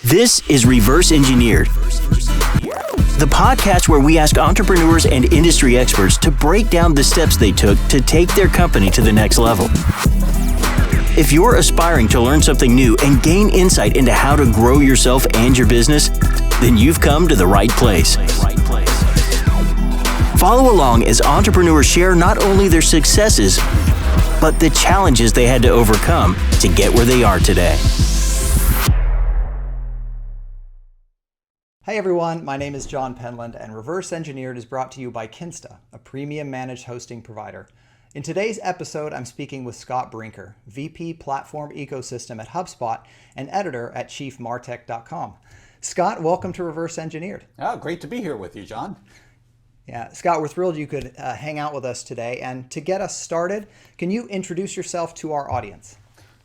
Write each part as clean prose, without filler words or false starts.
This is Reverse Engineered, the podcast where we ask entrepreneurs and industry experts to break down the steps they took to take their company to the next level. If you're aspiring to learn something new and gain insight into how to grow yourself and your business, then you've come to the right place. Follow along as entrepreneurs share not only their successes, but the challenges they had to overcome to get where they are today. Hi everyone, my name is John Penland, and Reverse Engineered is brought to you by Kinsta, a premium managed hosting provider. In today's episode, I'm speaking with Scott Brinker, VP Platform Ecosystem at HubSpot and editor at chiefmartech.com. Scott, welcome to Reverse Engineered. Oh, great to be here with you, John. Yeah, Scott, we're thrilled you could hang out with us today. And to get us started, can you introduce yourself to our audience?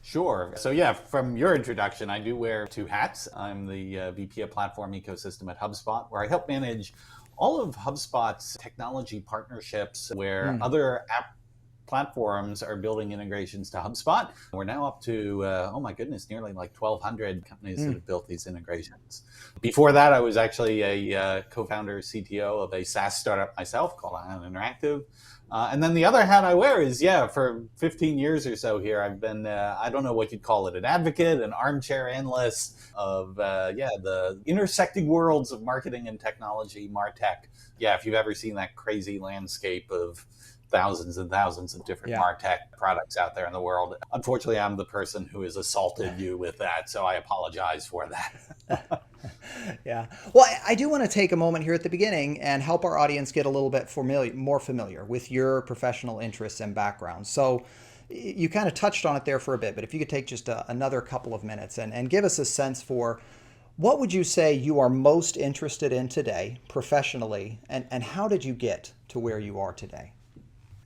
Sure. So yeah, from your introduction, I do wear two hats. I'm the VP of Platform Ecosystem at HubSpot, where I help manage all of HubSpot's technology partnerships where other app platforms are building integrations to HubSpot. We're now up to, oh my goodness, nearly like 1,200 companies that have built these integrations. Before that, I was actually a co-founder, CTO of a SaaS startup myself called Ion Interactive. And then the other hat I wear is, for 15 years or so here, I've been, I don't know what you'd call it, an advocate, an armchair analyst of, the intersecting worlds of marketing and technology, MarTech. Yeah, if you've ever seen that crazy landscape of thousands and thousands of different MarTech products out there in the world. Unfortunately, I'm the person who has assaulted you with that, so I apologize for that. Yeah. Well, I do want to take a moment here at the beginning and help our audience get a little bit more familiar with your professional interests and background. So you kind of touched on it there for a bit, but if you could take just another couple of minutes and give us a sense for what would you say you are most interested in today professionally, and how did you get to where you are today?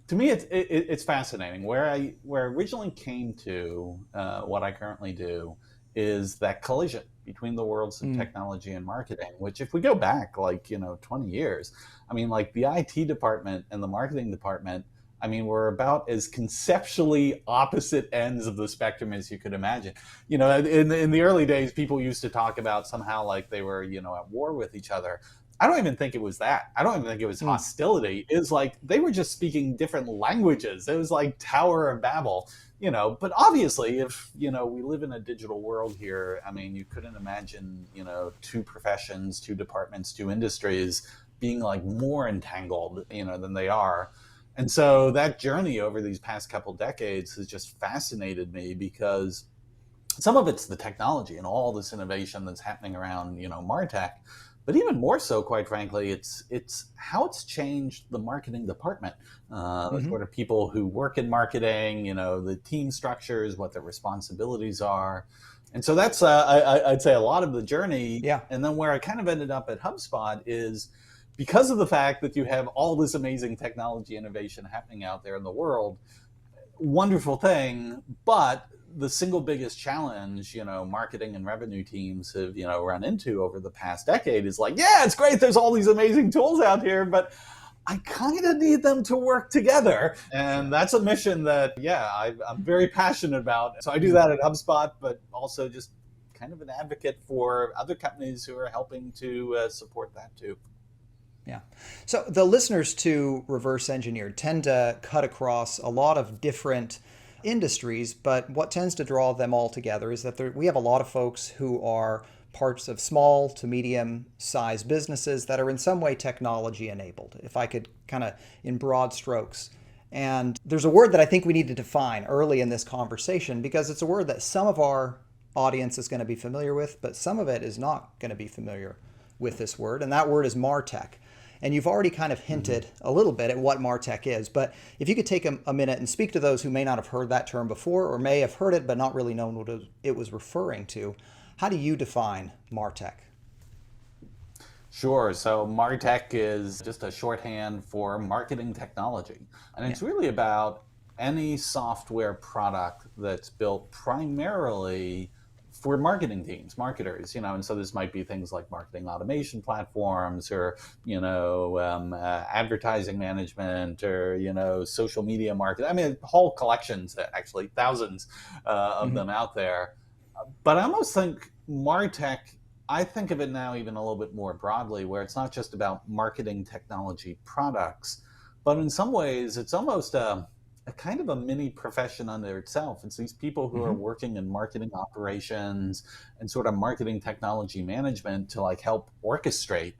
To me, it's fascinating. Where I originally came to what I currently do is that collision between the worlds of technology and marketing, which if we go back 20 years, I mean, like the IT department and the marketing department, I mean, we're about as conceptually opposite ends of the spectrum as you could imagine. You know, in the early days, people used to talk about somehow like they were, at war with each other. I don't even think it was that. I don't even think it was hostility. It was like they were just speaking different languages. It was like Tower of Babel, But obviously, if, we live in a digital world here, I mean, you couldn't imagine, two professions, two departments, two industries being like more entangled, than they are. And so that journey over these past couple decades has just fascinated me because some of it's the technology and all this innovation that's happening around, MarTech. But even more so, quite frankly, it's how it's changed the marketing department. The sort of people who work in marketing, the team structures, what their responsibilities are. And so that's, I'd say, a lot of the journey. Yeah. And then where I kind of ended up at HubSpot is because of the fact that you have all this amazing technology innovation happening out there in the world, wonderful thing, but the single biggest challenge, marketing and revenue teams have, run into over the past decade is like, it's great. There's all these amazing tools out here, but I kind of need them to work together. And that's a mission that, I'm very passionate about. So I do that at HubSpot, but also just kind of an advocate for other companies who are helping to support that too. Yeah. So the listeners to Reverse Engineered tend to cut across a lot of different industries, but what tends to draw them all together is that we have a lot of folks who are parts of small to medium sized businesses that are in some way technology enabled, if I could kind of in broad strokes. And there's a word that I think we need to define early in this conversation because it's a word that some of our audience is going to be familiar with, but some of it is not going to be familiar with this word, and that word is MarTech. And you've already kind of hinted a little bit at what MarTech is, but if you could take a minute and speak to those who may not have heard that term before or may have heard it but not really known what it was referring to, how do you define MarTech? Sure. So MarTech is just a shorthand for marketing technology. And it's really about any software product that's built primarily for marketing teams, marketers, and so this might be things like marketing automation platforms or, advertising management or, social media marketing. I mean, whole collections, actually thousands of them out there. But I almost think MarTech I think of it now even a little bit more broadly, where it's not just about marketing technology products, but in some ways it's almost a kind of a mini profession unto itself. It's these people who are Mm-hmm. working in marketing operations and sort of marketing technology management to like help orchestrate,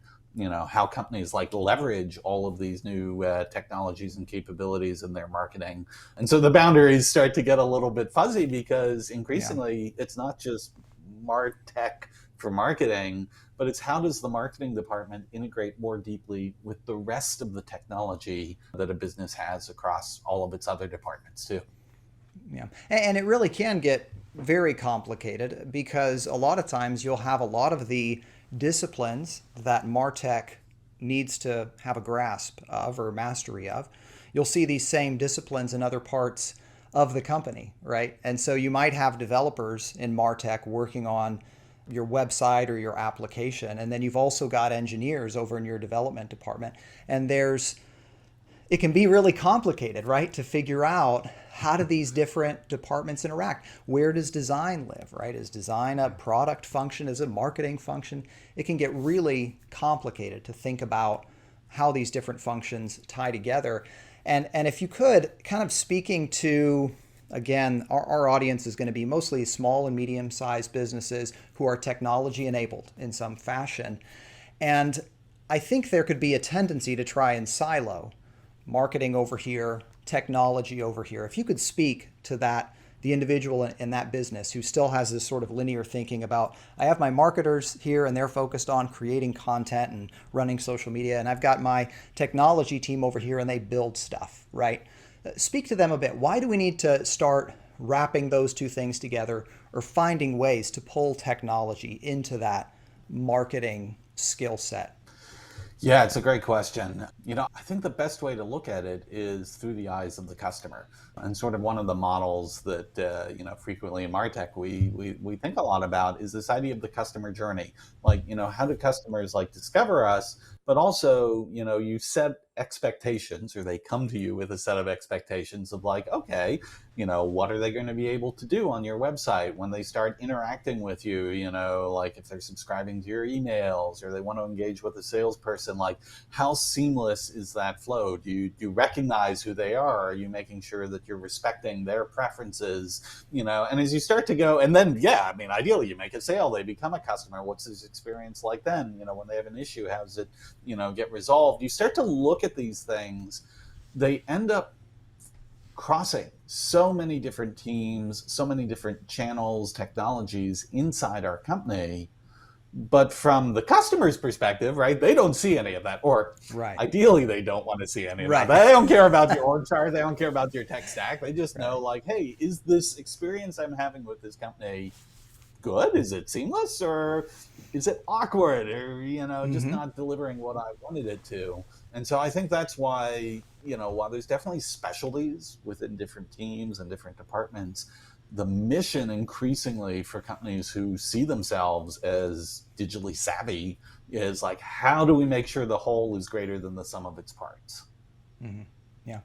how companies like leverage all of these new technologies and capabilities in their marketing. And so the boundaries start to get a little bit fuzzy because Yeah. increasingly it's not just MarTech for marketing, but it's how does the marketing department integrate more deeply with the rest of the technology that a business has across all of its other departments too. Yeah. And it really can get very complicated because a lot of times you'll have a lot of the disciplines that MarTech needs to have a grasp of or mastery of. You'll see these same disciplines in other parts of the company, right? And so you might have developers in MarTech working on your website or your application, and then you've also got engineers over in your development department. And it can be really complicated, right? To figure out how do these different departments interact? Where does design live, right? Is design a product function? Is it a marketing function? It can get really complicated to think about how these different functions tie together. And if you could, kind of speaking to, again, our audience is going to be mostly small and medium-sized businesses who are technology enabled in some fashion. And I think there could be a tendency to try and silo marketing over here, technology over here. If you could speak to that, the individual in that business who still has this sort of linear thinking about, I have my marketers here and they're focused on creating content and running social media, and I've got my technology team over here and they build stuff, right? Speak to them a bit. Why do we need to start wrapping those two things together or finding ways to pull technology into that marketing skill set? Yeah, it's a great question. I think the best way to look at it is through the eyes of the customer. And sort of one of the models that, frequently in MarTech we think a lot about is this idea of the customer journey. Like, how do customers like discover us? But also, you set expectations, or they come to you with a set of expectations of like, okay, what are they going to be able to do on your website when they start interacting with you? Like if they're subscribing to your emails or they want to engage with a salesperson, like how seamless is that flow? Do you recognize who they are? Are you making sure that you're respecting their preferences? And as you start to go, and then, yeah, I mean, ideally you make a sale, they become a customer. What's his experience like then? When they have an issue, how does it, get resolved? You start to look at these things, they end up crossing so many different teams, so many different channels, technologies inside our company. But from the customer's perspective, right, they don't see any of that. Or Right. ideally, they don't want to see any of Right. that. They don't care about your org chart. They don't care about your tech stack. They just know, Right. like, hey, is this experience I'm having with this company good? Is it seamless, or is it awkward, or just Mm-hmm. not delivering what I wanted it to? And so I think that's why, while there's definitely specialties within different teams and different departments, the mission increasingly for companies who see themselves as digitally savvy is like, how do we make sure the whole is greater than the sum of its parts? Mm-hmm. Yeah.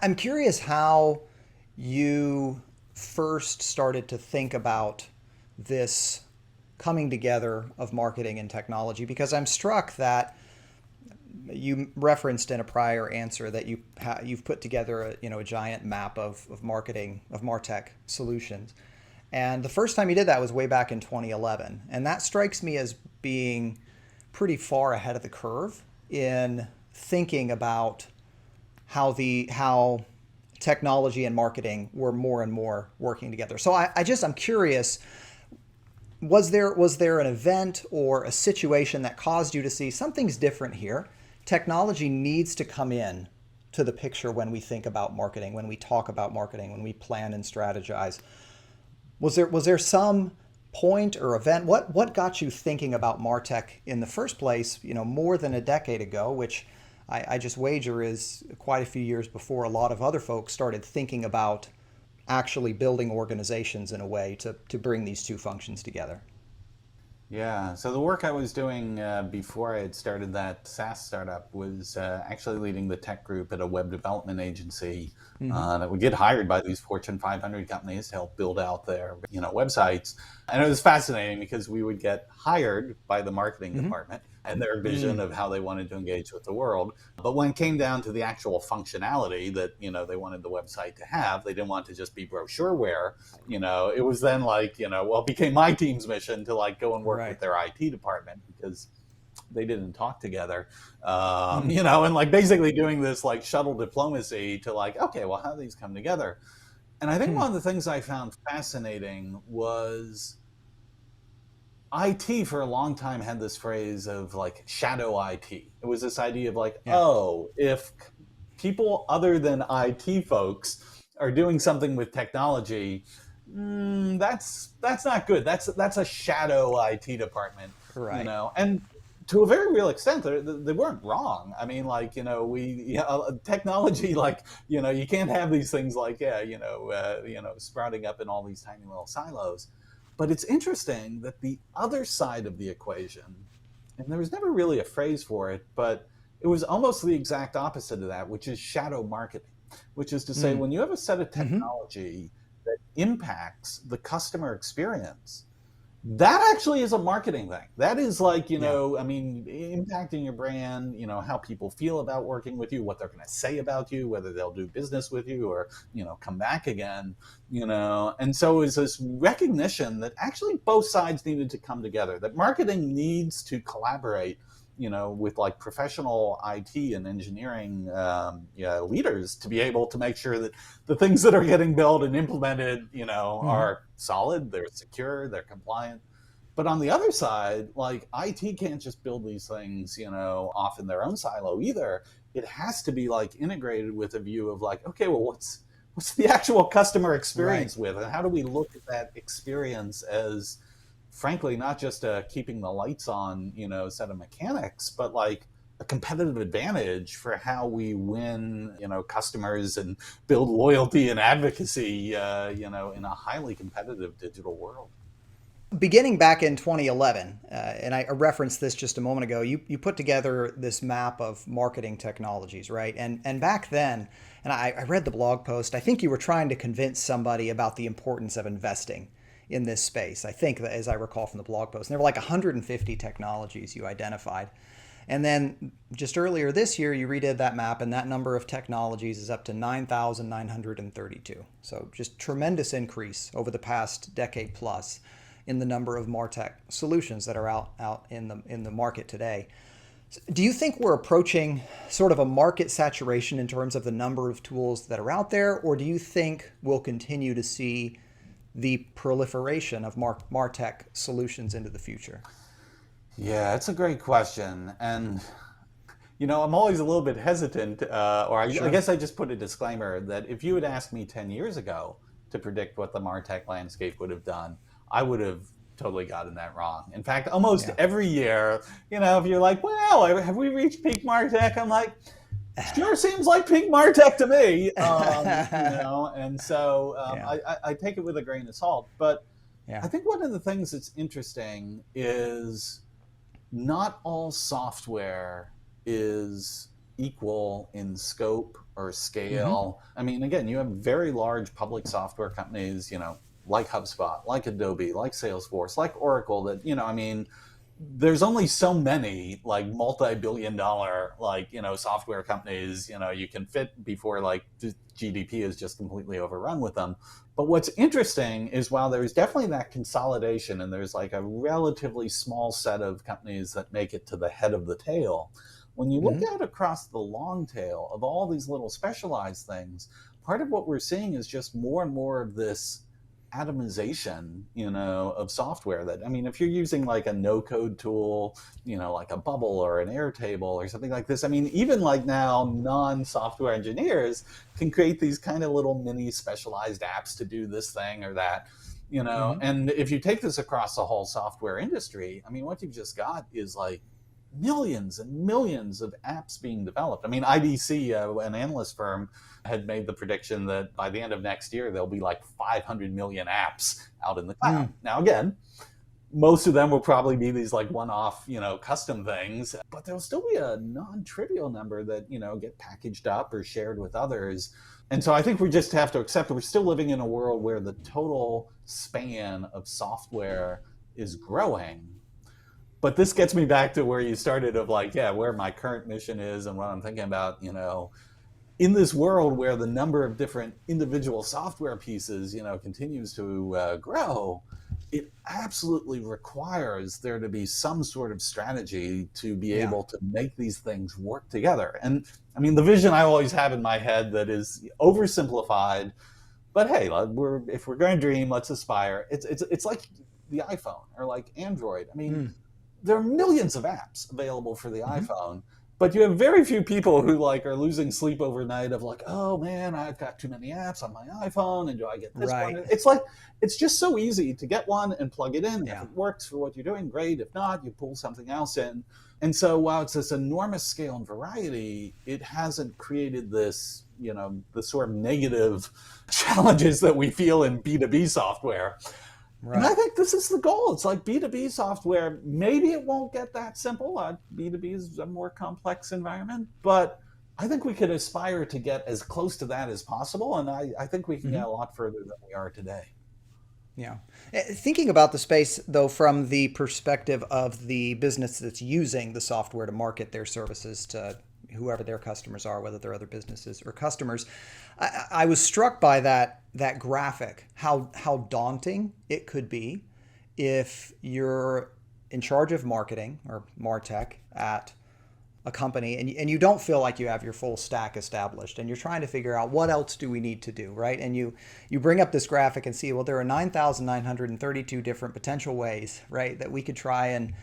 I'm curious how you first started to think about this coming together of marketing and technology, because I'm struck that you referenced in a prior answer that you've put together a giant map of marketing of MarTech solutions, and the first time you did that was way back in 2011, and that strikes me as being pretty far ahead of the curve in thinking about how technology and marketing were more and more working together. So I'm curious, was there an event or a situation that caused you to see something's different here? Technology needs to come in to the picture when we think about marketing, when we talk about marketing, when we plan and strategize. Was there some point or event? What got you thinking about MarTech in the first place, more than a decade ago, which I just wager is quite a few years before a lot of other folks started thinking about actually building organizations in a way to bring these two functions together? Yeah. So the work I was doing before I had started that SaaS startup was actually leading the tech group at a web development agency that would get hired by these Fortune 500 companies to help build out their, websites. And it was fascinating because we would get hired by the marketing department and their vision of how they wanted to engage with the world. But when it came down to the actual functionality that, they wanted the website to have, they didn't want to just be brochureware. It was then like, it became my team's mission to like go and work with their IT department because they didn't talk together, and like basically doing this like shuttle diplomacy to like, okay, well, how do these come together? And I think one of the things I found fascinating was IT for a long time had this phrase of like shadow IT. It was this idea of like, if people other than IT folks are doing something with technology, that's not good. That's a shadow IT department, and to a very real extent, they weren't wrong. I mean, like, technology, like, you can't have these things like, sprouting up in all these tiny little silos. But it's interesting that the other side of the equation, and there was never really a phrase for it, but it was almost the exact opposite of that, which is shadow marketing, which is to say, when you have a set of technology that impacts the customer experience, that actually is a marketing thing. That is like, impacting your brand, how people feel about working with you, what they're going to say about you, whether they'll do business with you or, come back again, And so is this recognition that actually both sides needed to come together, that marketing needs to collaborate, with like professional IT and engineering leaders to be able to make sure that the things that are getting built and implemented, are solid, they're secure, they're compliant. But on the other side, like IT can't just build these things, off in their own silo either. It has to be like integrated with a view of like, okay, well, what's the actual customer experience with, and how do we look at that experience as, frankly, not just keeping the lights on, set of mechanics, but like a competitive advantage for how we win, customers and build loyalty and advocacy, in a highly competitive digital world. Beginning back in 2011, and I referenced this just a moment ago, you put together this map of marketing technologies, right? And back then, and I read the blog post, I think you were trying to convince somebody about the importance of investing in this space. I think, that, as I recall from the blog post, and there were like 150 technologies you identified. And then just earlier this year, you redid that map, and that number of technologies is up to 9,932. So just tremendous increase over the past decade plus in the number of MarTech solutions that are out in the market today. Do you think we're approaching sort of a market saturation in terms of the number of tools that are out there, or do you think we'll continue to see the proliferation of MarTech solutions into the future? Yeah, it's a great question. And, I'm always a little bit hesitant, I guess I just put a disclaimer that if you had asked me 10 years ago to predict what the MarTech landscape would have done, I would have totally gotten that wrong. In fact, almost every year, if you're like, well, have we reached peak MarTech? I'm like, sure seems like peak MarTech to me, and so I take it with a grain of salt. But I think one of the things that's interesting is not all software is equal in scope or scale. I mean, again, you have very large public software companies, like HubSpot, like Adobe, like Salesforce, like Oracle, that, there's only so many like multi-billion-dollar software companies you can fit before like the GDP is just completely overrun with them. But what's interesting is while there's definitely that consolidation and there's like a relatively small set of companies that make it to the head of the tail, when you look out across the long tail of all these little specialized things, part of what we're seeing is just more and more of this atomization, of software. That, I mean, if you're using like a no-code tool, like a Bubble or an Airtable or something like this, I mean, even like now non-software engineers can create these kind of little mini specialized apps to do this thing or that, and if you take this across the whole software industry, I mean, what you've just got is like millions and millions of apps being developed. I mean, IDC, an analyst firm, had made the prediction that by the end of next year, there'll be like 500 million apps out in the cloud. Now, again, most of them will probably be these like one-off, custom things, but there'll still be a non-trivial number that, get packaged up or shared with others. And so I think we just have to accept that we're still living in a world where the total span of software is growing. But this gets me back to where you started of like, where my current mission is and what I'm thinking about, in this world where the number of different individual software pieces, continues to grow, it absolutely requires there to be some sort of strategy to be able to make these things work together. And I mean, the vision I always have in my head that is oversimplified, but hey, if we're going to dream, let's aspire. It's like the iPhone or like Android. I mean, there are millions of apps available for the iPhone, but you have very few people who like are losing sleep overnight of like, oh man, I've got too many apps on my iPhone, and do I get this one? It's like, it's just so easy to get one and plug it in. If it works for what you're doing, great. If not, you pull something else in. And so while it's this enormous scale and variety, it hasn't created this, the sort of negative challenges that we feel in B2B software. Right. And I think this is the goal. It's like B2B software, maybe it won't get that simple. B2B is a more complex environment, but I think we could aspire to get as close to that as possible. And I think we can get a lot further than we are today. Yeah. Thinking about the space, though, from the perspective of the business that's using the software to market their services to whoever their customers are, whether they're other businesses or customers, I was struck by that graphic, how daunting it could be if you're in charge of marketing or MarTech at a company and you don't feel like you have your full stack established and you're trying to figure out what else do we need to do, right? And you bring up this graphic and see, well, there are 9,932 different potential ways, right, that we could try and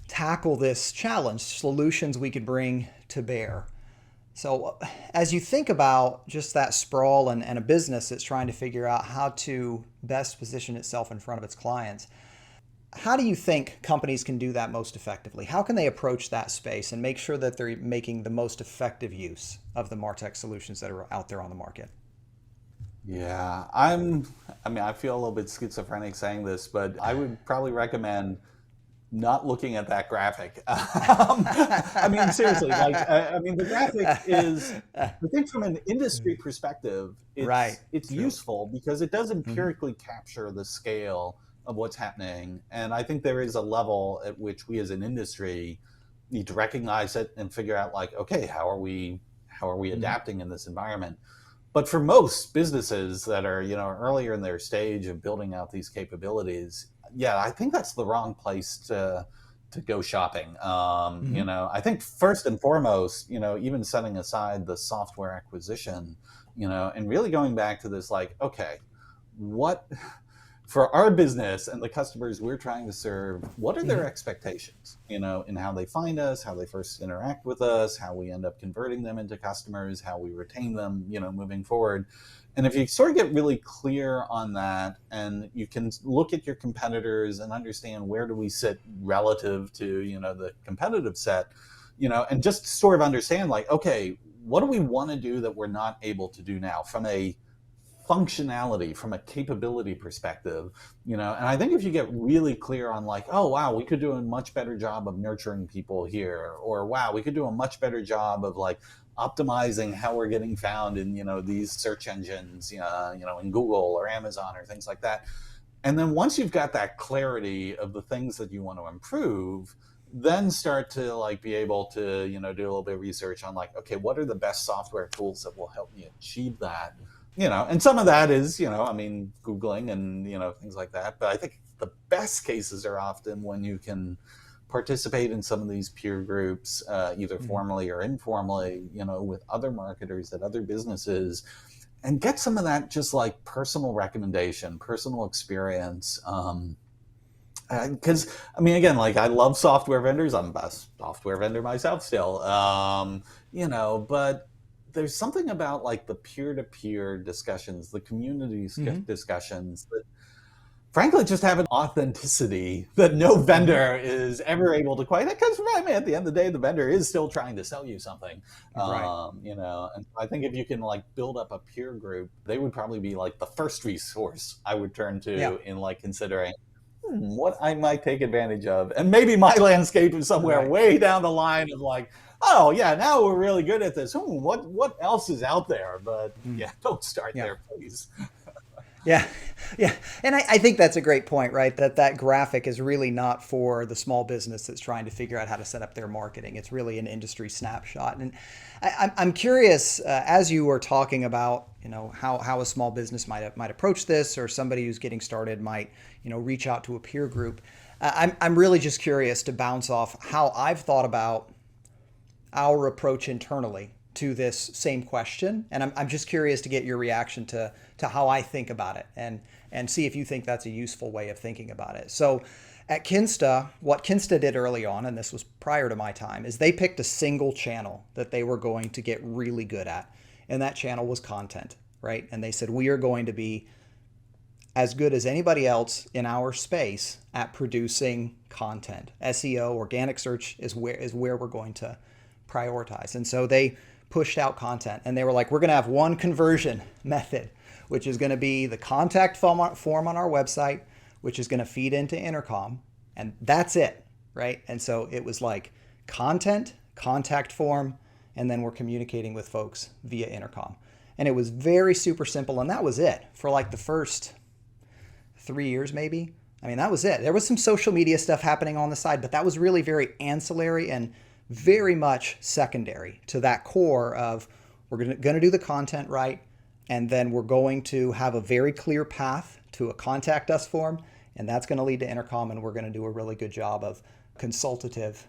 tackle this challenge, solutions we could bring to bear. So as you think about just that sprawl and a business that's trying to figure out how to best position itself in front of its clients, how do you think companies can do that most effectively? How can they approach that space and make sure that they're making the most effective use of the MarTech solutions that are out there on the market? Yeah, I feel a little bit schizophrenic saying this, but I would probably recommend not looking at that graphic. Seriously, the graphic is, I think from an industry perspective, it's useful because it does empirically capture the scale of what's happening. And I think there is a level at which we as an industry need to recognize it and figure out like, okay, how are we adapting in this environment? But for most businesses that are, earlier in their stage of building out these capabilities, I think that's the wrong place to go shopping. I think first and foremost, even setting aside the software acquisition, and really going back to this, like, okay, what for our business and the customers we're trying to serve, what are their expectations, in how they find us, how they first interact with us, how we end up converting them into customers, how we retain them, moving forward. And if you sort of get really clear on that and you can look at your competitors and understand where do we sit relative to, the competitive set, and just sort of understand like, okay, what do we want to do that we're not able to do now from a functionality, from a capability perspective, and I think if you get really clear on like, oh, wow, we could do a much better job of nurturing people here, or wow, we could do a much better job of like optimizing how we're getting found in, these search engines, in Google or Amazon or things like that. And then once you've got that clarity of the things that you want to improve, then start to like be able to, do a little bit of research on like, okay, what are the best software tools that will help me achieve that? And some of that is, Googling and, things like that. But I think the best cases are often when you can participate in some of these peer groups, either formally or informally, with other marketers at other businesses, and get some of that just like personal recommendation, personal experience. Because, again, like I love software vendors. I'm a software vendor myself still, but there's something about like the peer-to-peer discussions, the community discussions that frankly just have an authenticity that no vendor is ever able to quite, because at the end of the day, the vendor is still trying to sell you something. And I think if you can like build up a peer group, they would probably be like the first resource I would turn to in like considering, what I might take advantage of. And maybe my landscape is somewhere way down the line of like, oh yeah, now we're really good at this. What else is out there? But yeah, don't start there, please. Yeah. Yeah. And I think that's a great point, right? That graphic is really not for the small business that's trying to figure out how to set up their marketing. It's really an industry snapshot. And I'm curious, as you were talking about, how a small business might approach this, or somebody who's getting started might, reach out to a peer group. I'm really just curious to bounce off how I've thought about our approach internally to this same question. And I'm just curious to get your reaction to how I think about it and see if you think that's a useful way of thinking about it. So at Kinsta, what Kinsta did early on, and this was prior to my time, is they picked a single channel that they were going to get really good at. And that channel was content, right? And they said, we are going to be as good as anybody else in our space at producing content. SEO, organic search is where we're going to prioritize. And so they pushed out content, and they were like, we're going to have one conversion method, which is going to be the contact form on our website, which is going to feed into Intercom, and that's it, right? And so it was like content, contact form, and then we're communicating with folks via Intercom. And it was very super simple, and that was it for like the first 3 years maybe. I mean, that was it. There was some social media stuff happening on the side, but that was really very ancillary and very much secondary to that core of we're going to do the content right, and then we're going to have a very clear path to a contact us form, and that's going to lead to Intercom, and we're going to do a really good job of consultative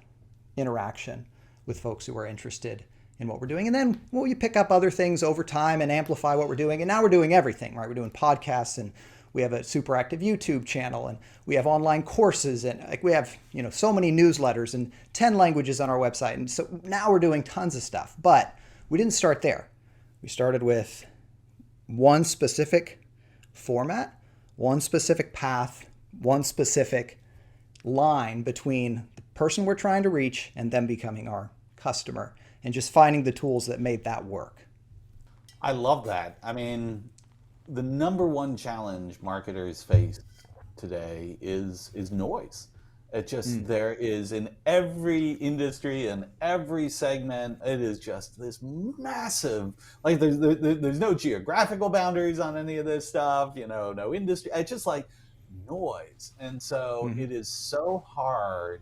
interaction with folks who are interested in what we're doing. And then you pick up other things over time and amplify what we're doing. And now we're doing everything, right? We're doing podcasts, and we have a super active YouTube channel, and we have online courses, and like we have, so many newsletters and 10 languages on our website. And so now we're doing tons of stuff, but we didn't start there. We started with one specific format, one specific path, one specific line between the person we're trying to reach and them becoming our customer, and just finding the tools that made that work. I love that. I mean, the number one challenge marketers face today is noise. It just, there is in every industry and every segment, it is just this massive, like there's no geographical boundaries on any of this stuff, no industry. It's just like noise. And so it is so hard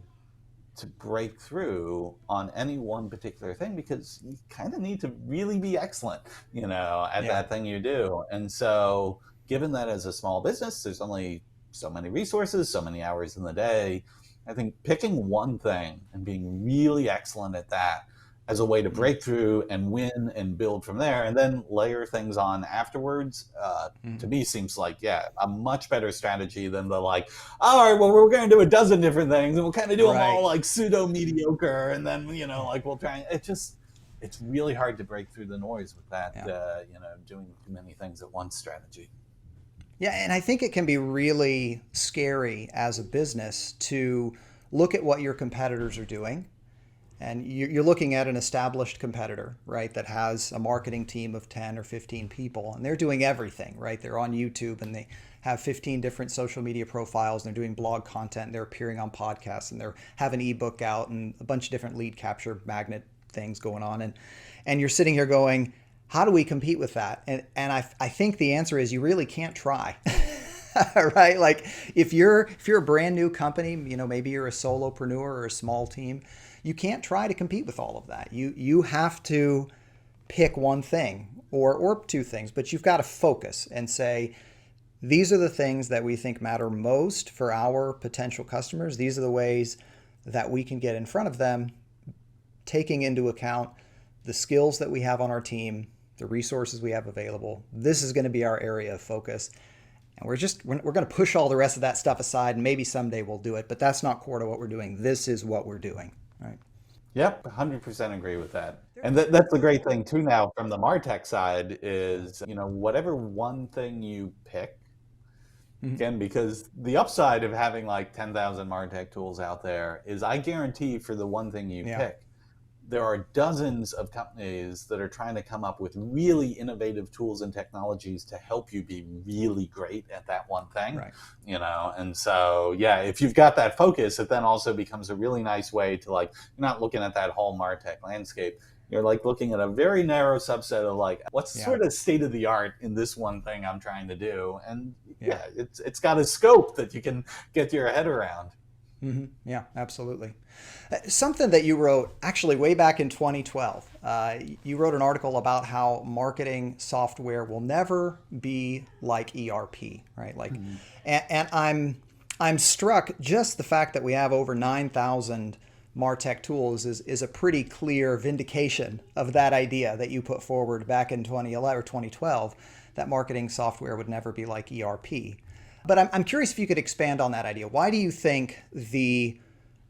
to break through on any one particular thing, because you kind of need to really be excellent, at that thing you do. And so given that as a small business, there's only so many resources, so many hours in the day, I think picking one thing and being really excellent at that as a way to break through and win and build from there, and then layer things on afterwards, to me seems like, a much better strategy than the like, all right, well, we're going to do a dozen different things and we'll kind of do them all like pseudo mediocre. And then, we'll try. It's really hard to break through the noise with that, doing too many things at once strategy. Yeah, and I think it can be really scary as a business to look at what your competitors are doing. And you're looking at an established competitor, right, that has a marketing team of 10 or 15 people, and they're doing everything, right? They're on YouTube, and they have 15 different social media profiles, and they're doing blog content, and they're appearing on podcasts, and they have an ebook out, and a bunch of different lead capture magnet things going on. And you're sitting here going, how do we compete with that? And I think the answer is you really can't try. Right? Like if you're a brand new company, maybe you're a solopreneur or a small team, you can't try to compete with all of that. You have to pick one thing or two things, but you've got to focus and say, these are the things that we think matter most for our potential customers. These are the ways that we can get in front of them, taking into account the skills that we have on our team, the resources we have available. This is going to be our area of focus. And we're going to push all the rest of that stuff aside, and maybe someday we'll do it, but that's not core to what we're doing. This is what we're doing, right? Yep, 100% agree with that. And that's the great thing too now from the MarTech side is, whatever one thing you pick, again, because the upside of having like 10,000 MarTech tools out there is I guarantee for the one thing you pick, there are dozens of companies that are trying to come up with really innovative tools and technologies to help you be really great at that one thing. Right. And so, yeah, if you've got that focus, it then also becomes a really nice way to, like, you're not looking at that whole MarTech landscape. You're like looking at a very narrow subset of, like, what's sort of state of the art in this one thing I'm trying to do. And it's got a scope that you can get your head around. Mm-hmm. Yeah, absolutely. Something that you wrote actually way back in 2012, you wrote an article about how marketing software will never be like ERP, right? Like, and I'm struck just the fact that we have over 9,000 MarTech tools is a pretty clear vindication of that idea that you put forward back in 2011 or 2012, that marketing software would never be like ERP. But I'm curious if you could expand on that idea. Why do you think the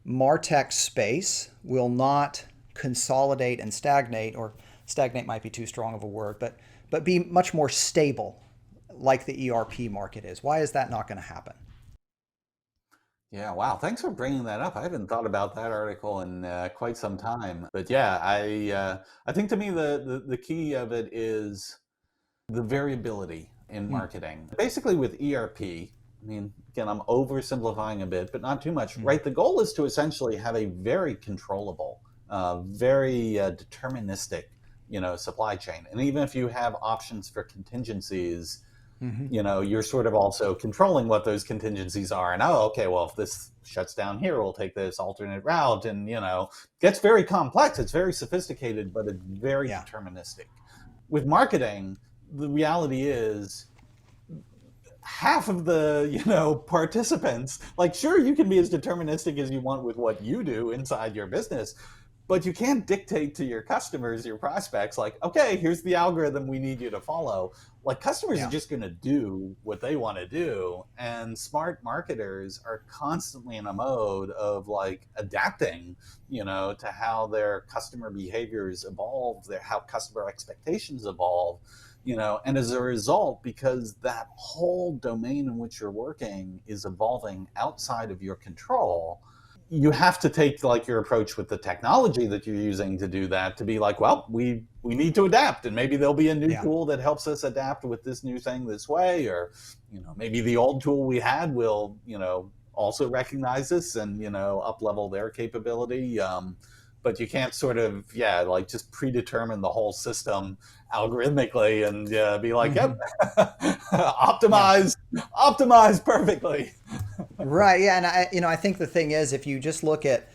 MarTech space will not consolidate and stagnate, or stagnate might be too strong of a word, but be much more stable like the ERP market is? Why is that not going to happen? Yeah, wow. Thanks for bringing that up. I haven't thought about that article in quite some time. But yeah, I think to me the key of it is the variability in marketing. Basically with ERP, I mean, again, I'm oversimplifying a bit, but not too much, right? The goal is to essentially have a very controllable, very deterministic, supply chain. And even if you have options for contingencies, you're sort of also controlling what those contingencies are. And, okay, well, if this shuts down here, we'll take this alternate route. And, gets very complex. It's very sophisticated, but it's very deterministic. With marketing, the reality is half of the, participants, like, sure, you can be as deterministic as you want with what you do inside your business, but you can't dictate to your customers, your prospects, like, okay, here's the algorithm we need you to follow. Like, customers are just going to do what they want to do. And smart marketers are constantly in a mode of, like, adapting, to how their customer behaviors evolve, how customer expectations evolve. And as a result, because that whole domain in which you're working is evolving outside of your control, you have to take, like, your approach with the technology that you're using to do that, to be like, well, we need to adapt, and maybe there'll be a new tool that helps us adapt with this new thing this way, or maybe the old tool we had will also recognize this and up level their capability. But you can't sort of, just predetermine the whole system algorithmically and be like, yep, optimize perfectly. Right. Yeah. And I think the thing is, if you just look at,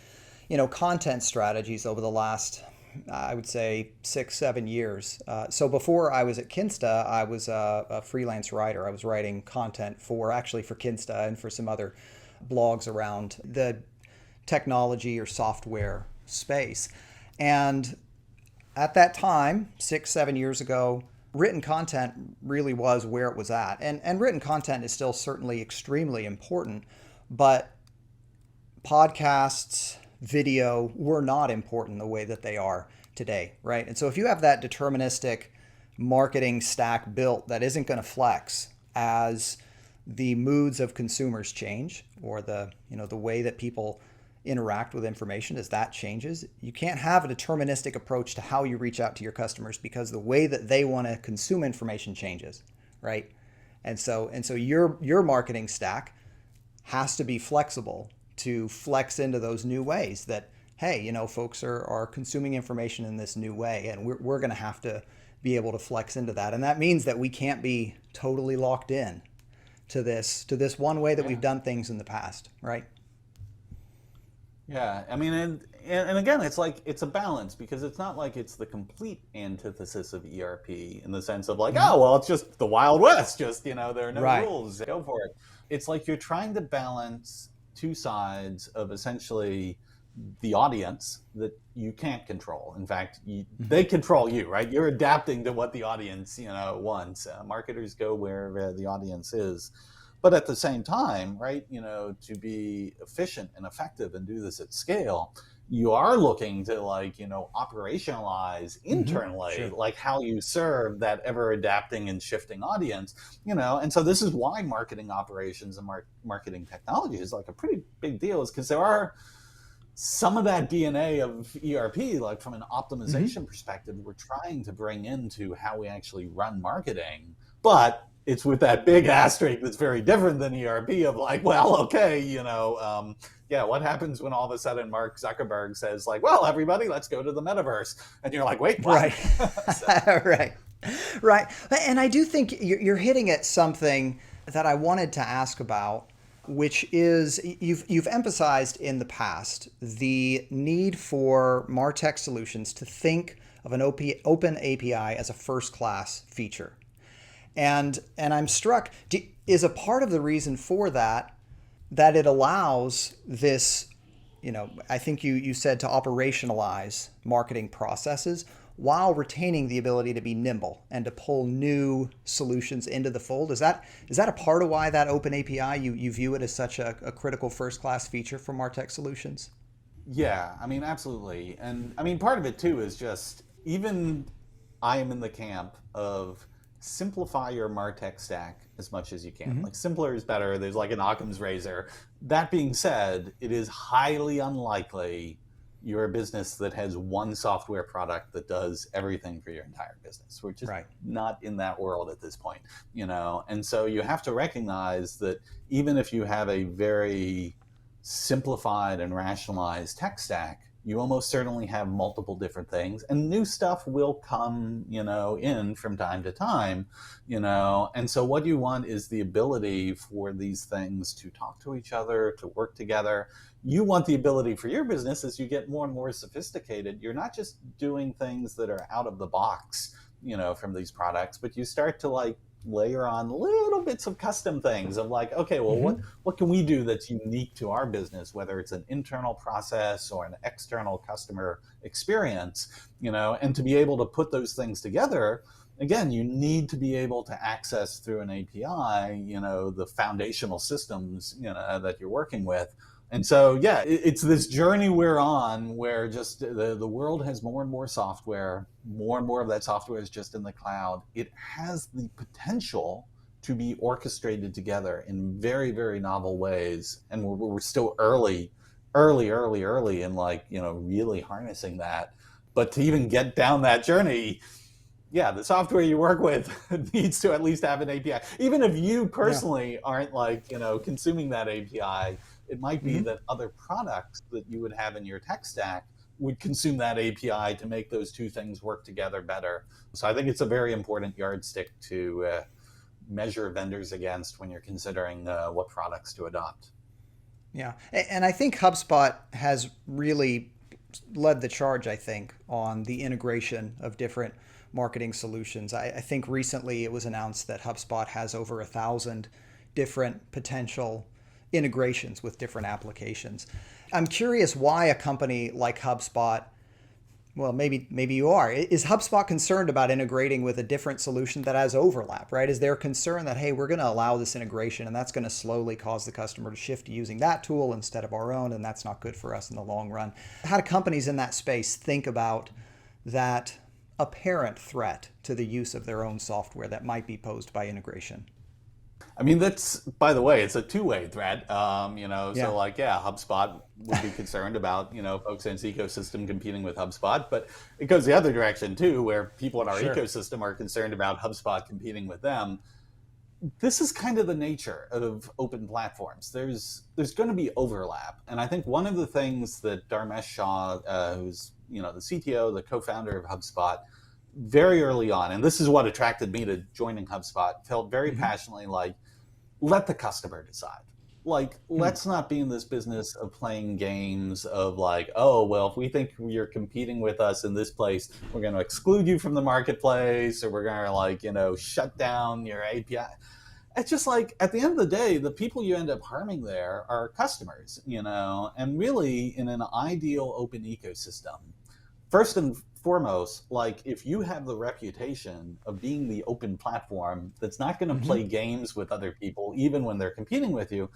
content strategies over the last, I would say 6-7 years. So before I was at Kinsta, I was a freelance writer. I was writing content for Kinsta and for some other blogs around the technology or software space. And at that time, 6-7 years ago, written content really was where it was at. And written content is still certainly extremely important, but podcasts, video were not important the way that they are today, right? And so if you have that deterministic marketing stack built that isn't going to flex as the moods of consumers change, or the way that people interact with information as that changes, you can't have a deterministic approach to how you reach out to your customers, because the way that they want to consume information changes, right? And so your marketing stack has to be flexible to flex into those new ways that, hey, folks are consuming information in this new way, and we're going to have to be able to flex into that. And that means that we can't be totally locked in to this one way that we've done things in the past, right? Yeah, I mean, and again, it's like, it's a balance, because it's not like it's the complete antithesis of ERP in the sense of, like, oh, well, it's just the Wild West, just, there are no rules, go for it. It's like you're trying to balance two sides of essentially the audience that you can't control. In fact, they control you, right? You're adapting to what the audience, wants. Marketers go where the audience is. But at the same time, right, to be efficient and effective and do this at scale, you are looking to, like, operationalize internally, like, how you serve that ever adapting and shifting audience, and so this is why marketing operations and marketing technology is, like, a pretty big deal, is because there are some of that DNA of ERP, like from an optimization perspective, we're trying to bring into how we actually run marketing. But it's with that big asterisk that's very different than ERP of like, well, okay, yeah, what happens when all of a sudden Mark Zuckerberg says like, well, everybody, let's go to the metaverse. And you're like, wait, what? Right. Right. Right. And I do think you're hitting at something that I wanted to ask about, which is you've emphasized in the past the need for MarTech solutions to think of an open API as a first-class feature. And I'm struck, is a part of the reason for that it allows this, I think you said to operationalize marketing processes while retaining the ability to be nimble and to pull new solutions into the fold. Is that a part of why that open API, you view it as such a critical first-class feature for MarTech solutions? Yeah, I mean, absolutely. And I mean, part of it too is just, even I am in the camp of simplify your MarTech stack as much as you can. Like, simpler is better. There's like an Occam's razor. That being said, it is highly unlikely you're a business that has one software product that does everything for your entire business. We're just not in that world at this point, And so you have to recognize that even if you have a very simplified and rationalized tech stack, you almost certainly have multiple different things, and new stuff will come, in from time to time, and so what you want is the ability for these things to talk to each other, to work together. You want the ability for your business, as you get more and more sophisticated, you're not just doing things that are out of the box, from these products, but you start to like layer on little bits of custom things of like, okay, well, what can we do that's unique to our business, whether it's an internal process or an external customer experience, and to be able to put those things together. Again, you need to be able to access through an API, the foundational systems, that you're working with. And so, yeah, it's this journey we're on where just the world has more and more software. More and more of that software is just in the cloud. It has the potential to be orchestrated together in very, very novel ways. And we're still early in like, really harnessing that. But to even get down that journey, yeah, the software you work with needs to at least have an API. Even if you personally aren't like, consuming that API, it might be that other products that you would have in your tech stack would consume that API to make those two things work together better. So I think it's a very important yardstick to measure vendors against when you're considering what products to adopt. Yeah, and I think HubSpot has really led the charge, I think, on the integration of different marketing solutions. I think recently it was announced that HubSpot has over 1,000 different potential integrations with different applications. I'm curious why a company like HubSpot, well, maybe you are. Is HubSpot concerned about integrating with a different solution that has overlap, right? Is there concern that, hey, we're going to allow this integration and that's going to slowly cause the customer to shift to using that tool instead of our own, and that's not good for us in the long run? How do companies in that space think about that apparent threat to the use of their own software that might be posed by integration? I mean, that's, by the way, it's a two-way threat, so like, yeah, HubSpot would be concerned about, folks in its ecosystem competing with HubSpot, but it goes the other direction too, where people in our ecosystem are concerned about HubSpot competing with them. This is kind of the nature of open platforms. There's going to be overlap. And I think one of the things that Dharmesh Shah, who's, the CTO, the co-founder of HubSpot, very early on, and this is what attracted me to joining HubSpot, felt very passionately like, let the customer decide. Like, let's not be in this business of playing games of like, oh, well, if we think you're competing with us in this place, we're going to exclude you from the marketplace, or we're going to like, shut down your API. It's just like, at the end of the day, the people you end up harming there are customers, and really in an ideal open ecosystem, first and foremost, like if you have the reputation of being the open platform that's not going to play games with other people, even when they're competing with you,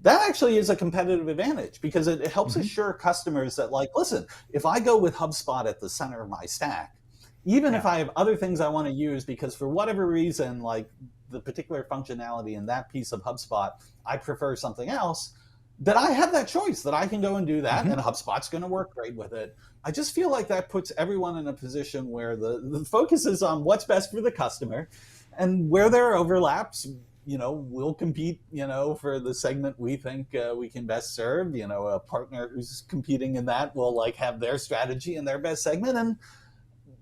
that actually is a competitive advantage, because it helps assure customers that like, listen, if I go with HubSpot at the center of my stack, even if I have other things I want to use, because for whatever reason, like the particular functionality in that piece of HubSpot, I prefer something else, that I have that choice, that I can go and do that, and HubSpot's going to work great with it. I just feel like that puts everyone in a position where the focus is on what's best for the customer, and where there are overlaps, we'll compete, for the segment we think we can best serve. A partner who's competing in that will like have their strategy and their best segment, and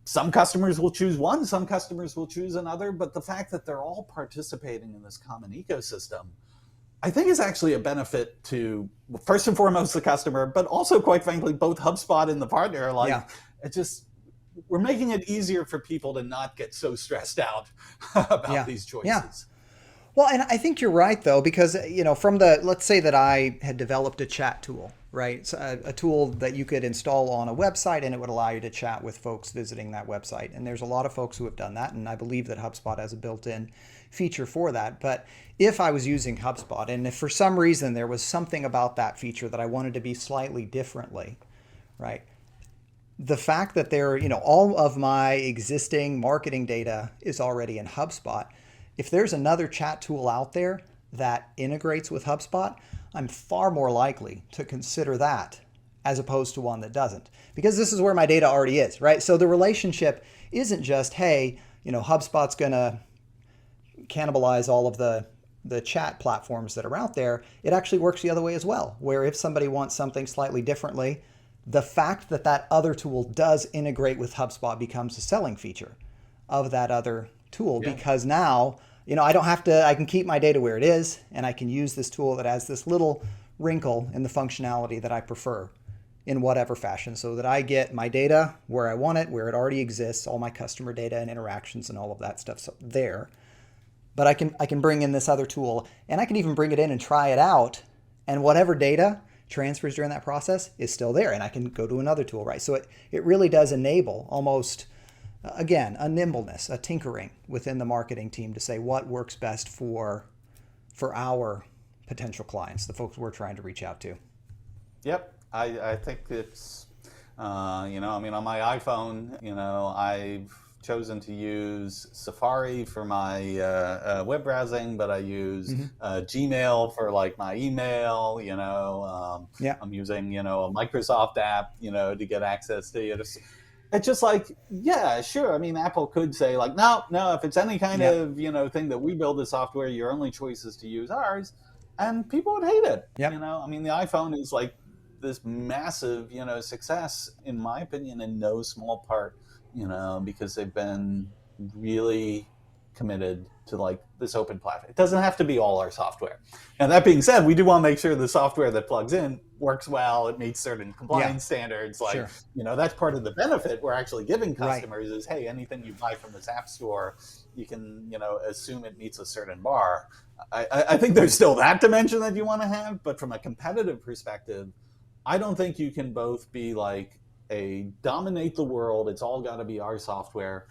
some customers will choose one, some customers will choose another. But the fact that they're all participating in this common ecosystem, I think is actually a benefit to, first and foremost, the customer, but also, quite frankly, both HubSpot and the partner. We're making it easier for people to not get so stressed out about these choices. Yeah. Well, and I think you're right, though, because, let's say that I had developed a chat tool, right? So a tool that you could install on a website, and it would allow you to chat with folks visiting that website. And there's a lot of folks who have done that, and I believe that HubSpot has a built-in feature for that. But if I was using HubSpot, and if for some reason there was something about that feature that I wanted to be slightly differently, right? The fact that all of my existing marketing data is already in HubSpot. If there's another chat tool out there that integrates with HubSpot, I'm far more likely to consider that as opposed to one that doesn't, because this is where my data already is, right? So the relationship isn't just, hey, HubSpot's going to cannibalize all of the chat platforms that are out there. It actually works the other way as well, where if somebody wants something slightly differently, the fact that that other tool does integrate with HubSpot becomes a selling feature of that other tool, because now, I don't have to, I can keep my data where it is, and I can use this tool that has this little wrinkle in the functionality that I prefer in whatever fashion, so that I get my data where I want it, where it already exists, all my customer data and interactions and all of that stuff's there. But I can bring in this other tool, and I can even bring it in and try it out, and whatever data transfers during that process is still there, and I can go to another tool, right? So it really does enable almost, again, a nimbleness, a tinkering within the marketing team to say what works best for our potential clients, the folks we're trying to reach out to. Yep, I think it's, on my iPhone, I've chosen to use Safari for my web browsing, but I use Gmail for like my email. I'm using a Microsoft app to get access to it. It's just like, yeah, sure. I mean, Apple could say like, no, if it's any kind of thing that we build the software, your only choice is to use ours, and people would hate it. The iPhone is like this massive success, in my opinion, in no small part because they've been really committed to like this open platform. It doesn't have to be all our software. And that being said, we do want to make sure the software that plugs in works well. It meets certain compliance standards. Like, that's part of the benefit we're actually giving customers is, hey, anything you buy from this app store, you can, assume it meets a certain bar. I think there's still that dimension that you want to have, but from a competitive perspective, I don't think you can both be like dominate the world, it's all got to be our software,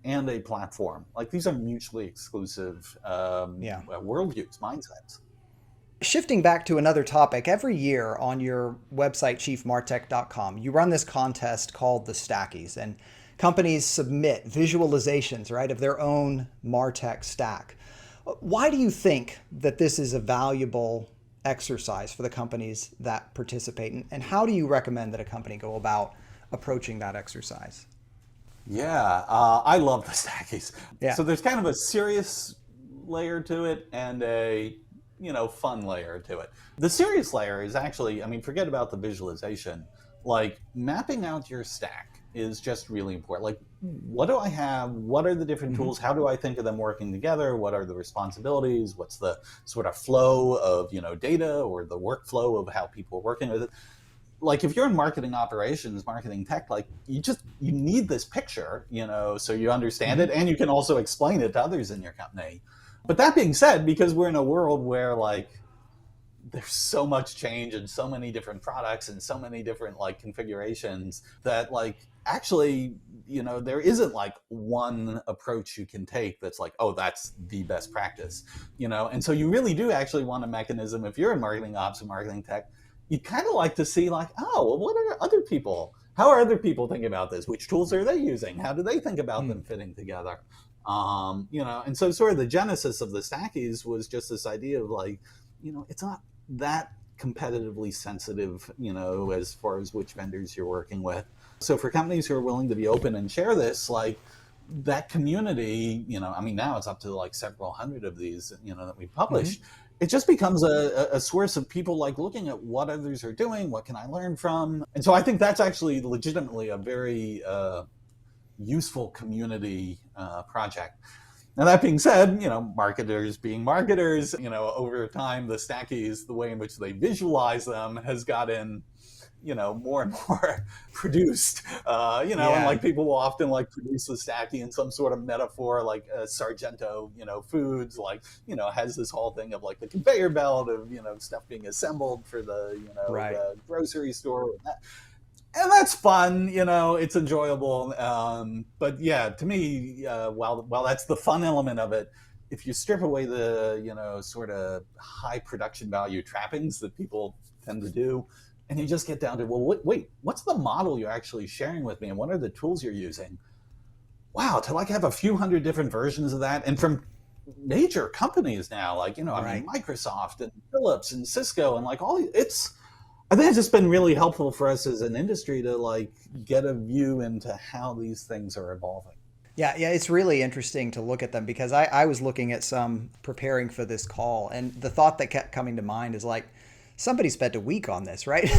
and a platform. Like, these are mutually exclusive worldviews, mindsets. Shifting back to another topic, every year on your website, chiefmartech.com, you run this contest called the Stackies, and companies submit visualizations, right, of their own MarTech stack. Why do you think that this is a valuable exercise for the companies that participate, and how do you recommend that a company go about approaching that exercise? I love the Stackies. So there's kind of a serious layer to it and a fun layer to it. The serious layer is actually, forget about the visualization. Like, mapping out your stack is just really important. Like, what do I have? What are the different tools? How do I think of them working together? What are the responsibilities? What's the sort of flow of, data, or the workflow of how people are working with it? Like, if you're in marketing operations, marketing tech, like, you need this picture, so you understand it, and you can also explain it to others in your company. But that being said, because we're in a world where like there's so much change and so many different products and so many different like configurations that like actually, there isn't like one approach you can take that's like, oh, that's the best practice, and so you really do actually want a mechanism. If you're in marketing ops and marketing tech, you kind of like to see like, oh, well, what are other people? How are other people thinking about this? Which tools are they using? How do they think about them fitting together? And so sort of the genesis of the Stackies was just this idea of like, it's not that competitively sensitive, as far as which vendors you're working with. So for companies who are willing to be open and share this, like that community, now it's up to like several hundred of these, that we publish. It just becomes a source of people like looking at what others are doing, what can I learn from? And so I think that's actually legitimately a very useful community project. Now, that being said, marketers being marketers, over time, the stackies, the way in which they visualize them has gotten, more and more produced, and like people will often like produce the stacky in some sort of metaphor, like Sargento, Foods, like, has this whole thing of like the conveyor belt of, stuff being assembled for the, the grocery store. And that's fun, it's enjoyable. But yeah, to me, while that's the fun element of it, if you strip away the, sort of high production value trappings that people tend to do, and you just get down to, well, wait, what's the model you're actually sharing with me? And what are the tools you're using? Wow, to like have a few hundred different versions of that. And from major companies now, like, Microsoft and Philips and Cisco and like I think it's just been really helpful for us as an industry to like get a view into how these things are evolving. Yeah, it's really interesting to look at them because I was looking at some preparing for this call, and the thought that kept coming to mind is like, somebody spent a week on this, right?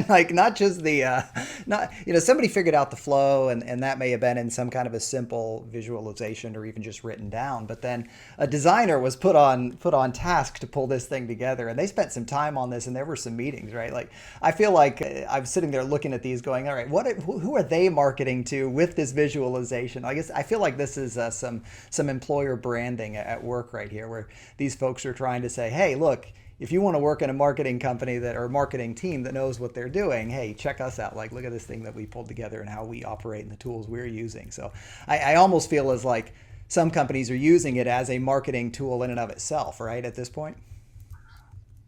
Like not just somebody figured out the flow and that may have been in some kind of a simple visualization or even just written down. But then a designer was put on task to pull this thing together, and they spent some time on this, and there were some meetings, right? Like I feel like I'm sitting there looking at these going, all right, who are they marketing to with this visualization? I guess I feel like this is some employer branding at work right here, where these folks are trying to say, hey, look, if you want to work in a marketing company or marketing team that knows what they're doing, hey, check us out. Like, look at this thing that we pulled together and how we operate and the tools we're using. So I almost feel as like some companies are using it as a marketing tool in and of itself, right, at this point?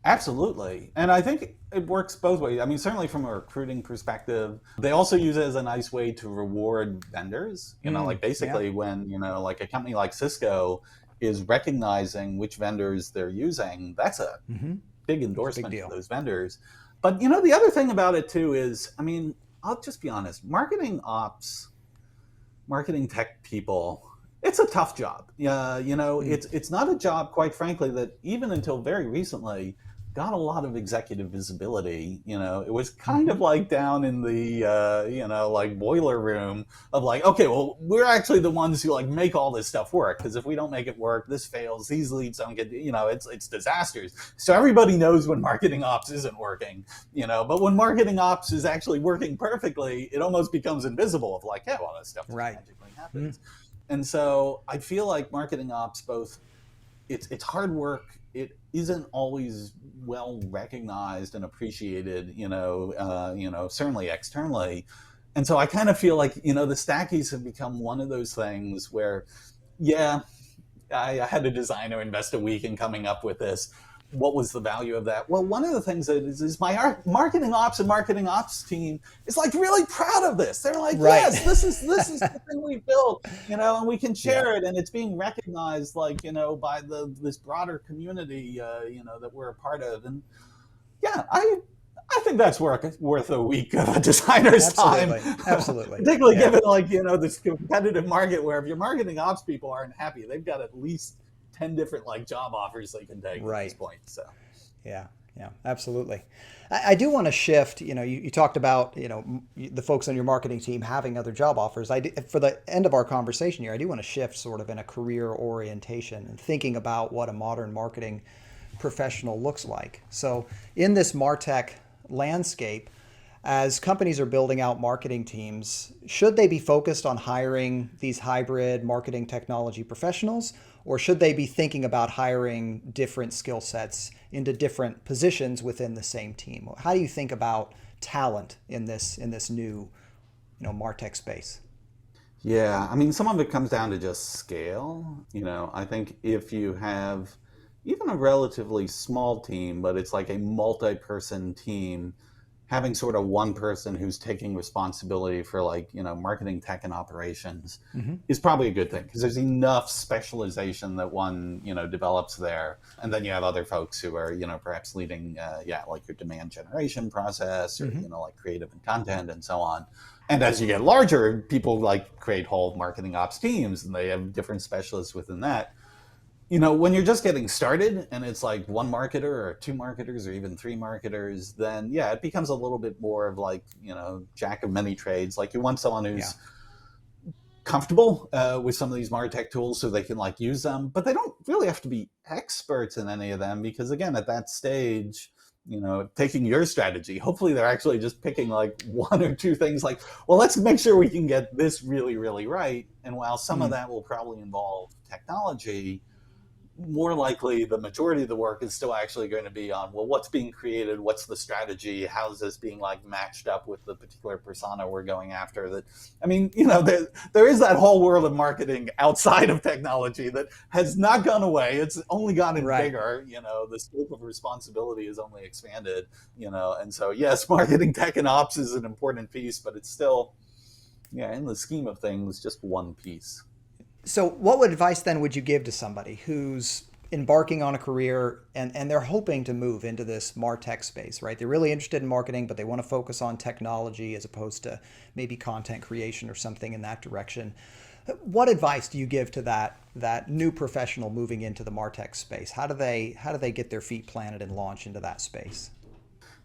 Absolutely. And I think it works both ways. I mean, certainly from a recruiting perspective, they also use it as a nice way to reward vendors. Like basically when, like a company like Cisco is recognizing which vendors they're using, that's a big endorsement for those vendors. But the other thing about it too is, I mean, I'll just be honest, marketing ops, marketing tech people, it's a tough job. It's not a job, quite frankly, that even until very recently got a lot of executive visibility. It was kind of like down in the, like boiler room of like, okay, well, we're actually the ones who like make all this stuff work. Because if we don't make it work, this fails, these leads don't get, it's disasters. So everybody knows when marketing ops isn't working, but when marketing ops is actually working perfectly, it almost becomes invisible of like, yeah, well, that stuff just magically happens. And so I feel like marketing ops, both, it's hard work. It isn't always well recognized and appreciated, certainly externally. And so I kind of feel like, the stackies have become one of those things where, I had a designer invest a week in coming up with this. What was the value of that? Well, one of the things that is my marketing ops and marketing ops team is like really proud of this. They're like, yes, this is the thing we built, and we can share it, and it's being recognized, like, by this broader community, that we're a part of. And I think that's worth a week of a designer's time. Absolutely. Particularly given like, this competitive market where if your marketing ops people aren't happy, they've got at least 10 different like job offers they can take at this point. So yeah, absolutely. I do want to shift. You talked about the folks on your marketing team having other job offers. For the end of our conversation here, I do want to shift sort of in a career orientation and thinking about what a modern marketing professional looks like. So in this MarTech landscape, as companies are building out marketing teams, should they be focused on hiring these hybrid marketing technology professionals, or should they be thinking about hiring different skill sets into different positions within the same team? How do you think about talent in this new, MarTech space? Yeah, I mean, some of it comes down to just scale. I think if you have even a relatively small team, but it's like a multi-person team, having sort of one person who's taking responsibility for like, marketing, tech, and operations is probably a good thing, because there's enough specialization that one, develops there. And then you have other folks who are, perhaps leading, like your demand generation process, or, like creative and content and so on. And as you get larger, people like create whole marketing ops teams, and they have different specialists within that. When you're just getting started and it's like one marketer or two marketers or even three marketers, then it becomes a little bit more of like, jack of many trades. Like you want someone who's comfortable with some of these MarTech tools so they can like use them, but they don't really have to be experts in any of them, because again, at that stage, taking your strategy, hopefully they're actually just picking like one or two things like, well, let's make sure we can get this really, really right. And while some of that will probably involve technology, more likely the majority of the work is still actually going to be on, well, what's being created, what's the strategy, how's this being like matched up with the particular persona we're going after. That, I mean, there is that whole world of marketing outside of technology that has not gone away. It's only gotten bigger. The scope of responsibility is only expanded, and so yes, marketing, tech, and ops is an important piece, but it's still, in the scheme of things, just one piece. So what advice then would you give to somebody who's embarking on a career and they're hoping to move into this MarTech space, right? They're really interested in marketing, but they want to focus on technology as opposed to maybe content creation or something in that direction. What advice do you give to that new professional moving into the MarTech space? How do they get their feet planted and launch into that space?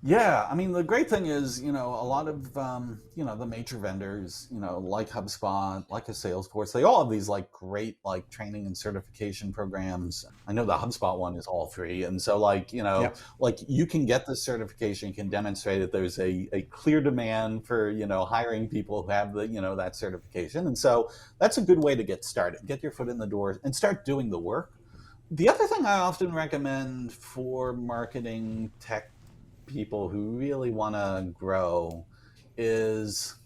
Yeah, I mean, the great thing is, a lot of, the major vendors, like HubSpot, like a Salesforce, they all have these like great like training and certification programs. I know the HubSpot one is all free. And so like, like you can get this certification, you can demonstrate that there's a clear demand for, hiring people who have the, that certification. And so that's a good way to get started, get your foot in the door and start doing the work. The other thing I often recommend for marketing tech people who really want to grow is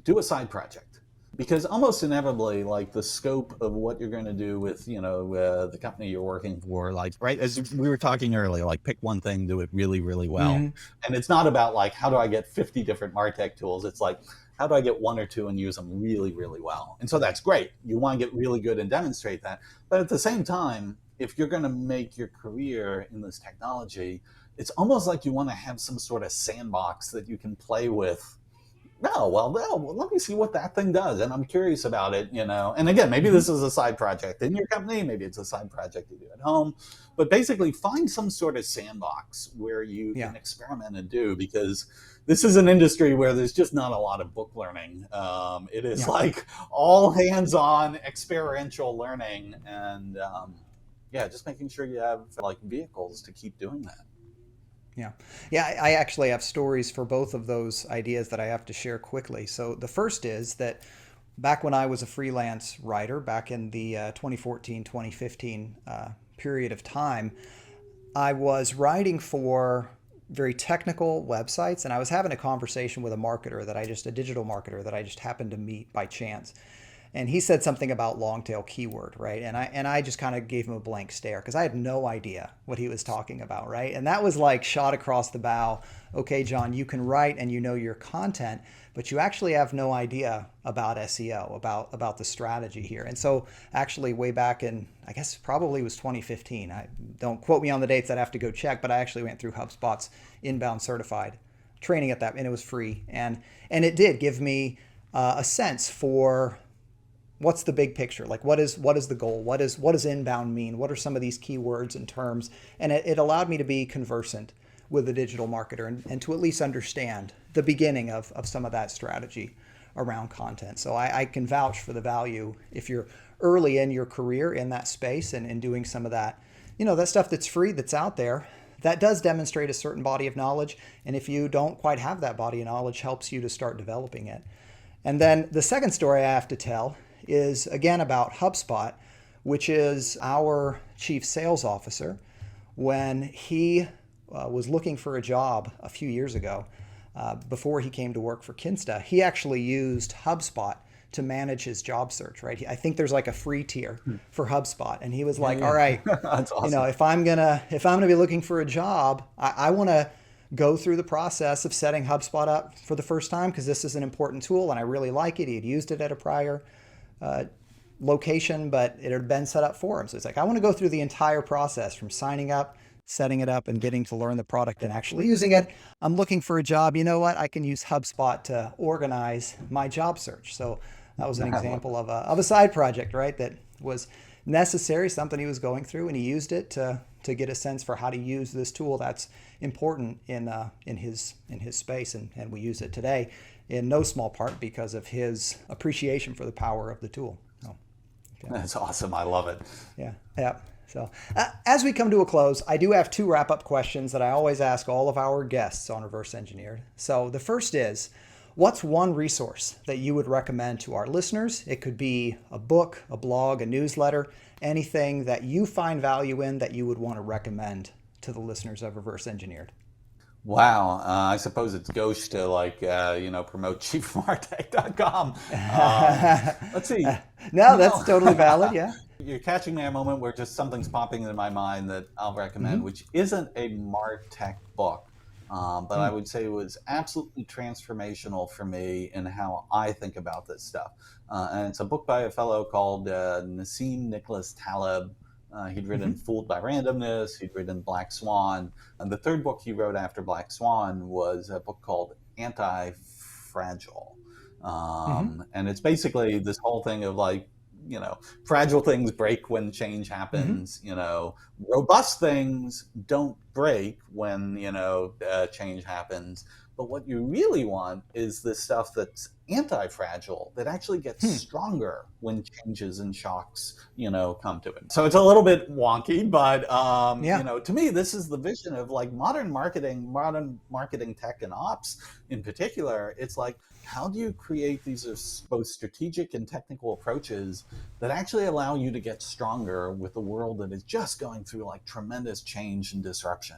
do a side project, because almost inevitably, like the scope of what you're going to do with, the company you're working for, like, right, as we were talking earlier, like pick one thing, do it really, really well. And it's not about like, how do I get 50 different MarTech tools? It's like, how do I get one or two and use them really, really well? And so that's great. You want to get really good and demonstrate that. But at the same time, if you're going to make your career in this technology, it's almost like you want to have some sort of sandbox that you can play with. No, let me see what that thing does. And I'm curious about it, And again, maybe this is a side project in your company. Maybe it's a side project you do at home. But basically find some sort of sandbox where you can experiment and do, because this is an industry where there's just not a lot of book learning. It is like all hands-on experiential learning. And just making sure you have like vehicles to keep doing that. Yeah, I actually have stories for both of those ideas that I have to share quickly. So the first is that back when I was a freelance writer, back in the 2014, 2015 period of time, I was writing for very technical websites, and I was having a conversation with a digital marketer that I just happened to meet by chance. And he said something about long tail keyword, right? And I just kind of gave him a blank stare because I had no idea what he was talking about, right? And that was like shot across the bow. Okay, John, you can write and you know your content, but you actually have no idea about SEO, about the strategy here. And so actually way back in, I guess probably was 2015. Don't quote me on the dates, I'd have to go check, but I actually went through HubSpot's inbound certified training at that, and it was free. And it did give me a sense for what's the big picture? Like what is the goal? What does inbound mean? What are some of these keywords and terms? And it allowed me to be conversant with a digital marketer and to at least understand the beginning of some of that strategy around content. So I can vouch for the value if you're early in your career in that space and doing some of that, that stuff that's free, that's out there, that does demonstrate a certain body of knowledge. And if you don't quite have that body of knowledge, helps you to start developing it. And then the second story I have to tell is again about HubSpot, which is our chief sales officer. When he was looking for a job a few years ago, before he came to work for Kinsta, he actually used HubSpot to manage his job search, right? I think there's like a free tier for HubSpot. And he was like, all right, That's awesome. if I'm gonna be looking for a job, I want to go through the process of setting HubSpot up for the first time because this is an important tool and I really like it. He had used it at a prior location, but it had been set up for him. So it's like, I want to go through the entire process from signing up, setting it up, and getting to learn the product and actually using it. I'm looking for a job. You know what? I can use HubSpot to organize my job search. So that was an example of a side project, right? That was necessary, something he was going through, and he used it to get a sense for how to use this tool that's important in his space, and we use it today in no small part because of his appreciation for the power of the tool. So, okay. That's awesome. I love it. Yeah. So as we come to a close, I do have 2 wrap-up questions that I always ask all of our guests on Reverse Engineered. So the first is, what's one resource that you would recommend to our listeners? It could be a book, a blog, a newsletter, anything that you find value in that you would want to recommend to the listeners of Reverse Engineered. Wow. I suppose it's gauche to promote chiefmartech.com. Let's see. No, that's totally valid. Yeah. You're catching me at a moment where just something's popping into my mind that I'll recommend, which isn't a MarTech book. But I would say it was absolutely transformational for me in how I think about this stuff. And it's a book by a fellow called Nassim Nicholas Taleb. He'd written Fooled by Randomness. He'd written Black Swan. And the third book he wrote after Black Swan was a book called Anti-Fragile. And it's basically this whole thing of fragile things break when change happens. Robust things don't break when, change happens. But what you really want is the stuff that's anti-fragile that actually gets stronger when changes and shocks, come to it. So it's a little bit wonky, but, to me, this is the vision of modern marketing tech and ops in particular. It's how do you create these both strategic and technical approaches that actually allow you to get stronger with a world that is just going through tremendous change and disruption?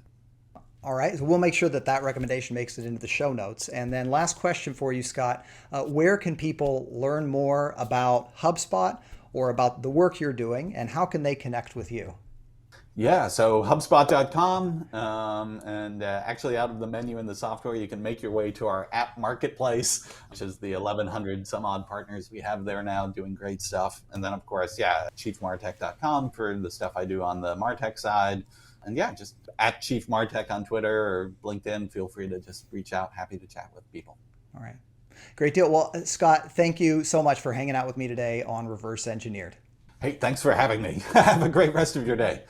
All right, so we'll make sure that recommendation makes it into the show notes. And then last question for you, Scott, where can people learn more about HubSpot or about the work you're doing, and how can they connect with you? Yeah, so HubSpot.com, and actually out of the menu in the software, you can make your way to our app marketplace, which is the 1,100 some odd partners we have there now doing great stuff. And then, of course, chiefmartech.com for the stuff I do on the MarTech side. And just at Chief MarTech on Twitter or LinkedIn, feel free to just reach out. Happy to chat with people. All right. Great deal. Well, Scott, thank you so much for hanging out with me today on Reverse Engineered. Hey, thanks for having me. Have a great rest of your day.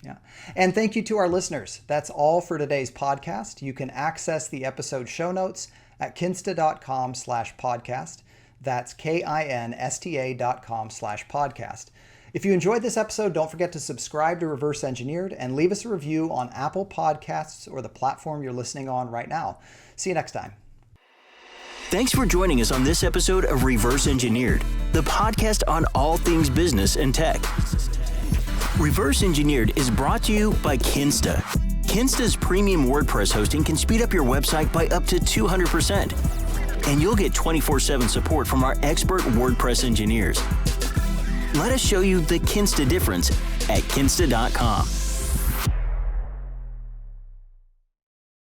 Yeah. And thank you to our listeners. That's all for today's podcast. You can access the episode show notes at kinsta.com/podcast. That's KINSTA.com/podcast. If you enjoyed this episode, don't forget to subscribe to Reverse Engineered and leave us a review on Apple Podcasts or the platform you're listening on right now. See you next time. Thanks for joining us on this episode of Reverse Engineered, the podcast on all things business and tech. Reverse Engineered is brought to you by Kinsta. Kinsta's premium WordPress hosting can speed up your website by up to 200%. And you'll get 24/7 support from our expert WordPress engineers. Let us show you the Kinsta difference at kinsta.com.